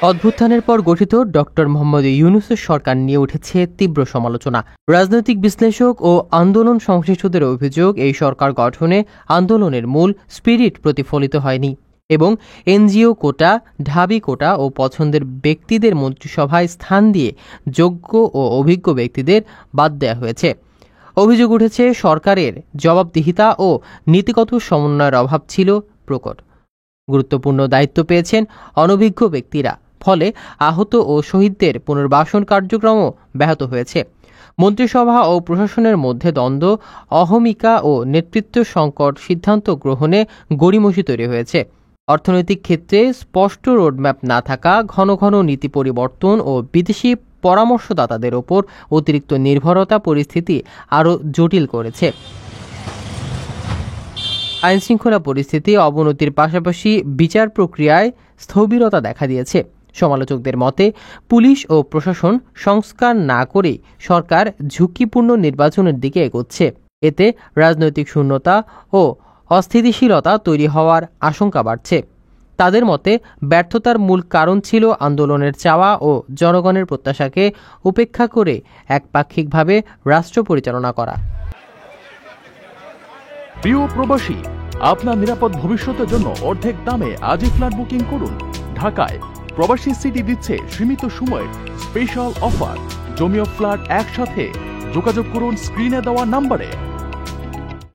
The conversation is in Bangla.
অভ্যুত্থানের পর গঠিত ডক্টর মোহাম্মদ ইউনূসের সরকার নিয়ে উঠেছে তীব্র সমালোচনা। রাজনৈতিক বিশ্লেষক ও আন্দোলন সংশ্লিষ্টদের অভিযোগ, এই সরকার গঠনে আন্দোলনের মূল স্পিরিট প্রতিফলিত হয়নি এবং এনজিও কোটা, ঢাবি কোটা ও পছন্দের ব্যক্তিদের মন্ত্রিসভায় স্থান দিয়ে যোগ্য ও অভিজ্ঞ ব্যক্তিদের বাদ দেওয়া হয়েছে। অভিযোগ উঠেছে সরকারের জবাবদিহিতা ও নীতিগত সমন্বয়ের অভাব ছিল প্রকট। গুরুত্বপূর্ণ দায়িত্ব পেয়েছেন অনভিজ্ঞ ব্যক্তিরা, ফলে আহত ও শহীদদের পুনর্বাসন কার্যক্রমও ব্যাহত হয়েছে। মন্ত্রিসভা ও প্রশাসনের মধ্যে দ্বন্দ্ব, অহমিকা ও নেতৃত্ব সংকট, সিদ্ধান্ত গ্রহণে গড়িমসি তৈরি হয়েছে। অর্থনৈতিক ক্ষেত্রে স্পষ্ট রোডম্যাপ না থাকা, ঘন ঘন নীতি পরিবর্তন ও বিদেশি পরামর্শদাতাদের ওপর অতিরিক্ত নির্ভরতা পরিস্থিতি আরও জটিল করেছে। আইনশৃঙ্খলা পরিস্থিতি অবনতির পাশাপাশি বিচার প্রক্রিয়ায় স্থবিরতা দেখা দিয়েছে। সমালোচকদের মতে, পুলিশ ও প্রশাসন সংস্কার না করে সরকার ঝুঁকিপূর্ণ নির্বাচনের দিকে এগোচ্ছে। এতে রাজনৈতিক শূন্যতা ও অস্থিতিশীলতা তৈরি হওয়ার আশঙ্কা বাড়ছে। তাদের মতে, ব্যর্থতার মূল কারণ ছিল আন্দোলনের চাওয়া ও জনগণের প্রত্যাশাকে উপেক্ষা করে একপাক্ষিকভাবে রাষ্ট্র পরিচালনা করা। প্রিয় প্রবাসী, আপনার নিরাপদ ভবিষ্যতের জন্য অর্ধেক দামে আজই ফ্ল্যাট বুকিং করুন। ঢাকায় প্রবাসী সিটি দিচ্ছে সীমিত সময়ের স্পেশাল অফার। জমি ও ফ্ল্যাট একসাথে, যোগাযোগ করুন স্ক্রিনে দেওয়া নাম্বারে।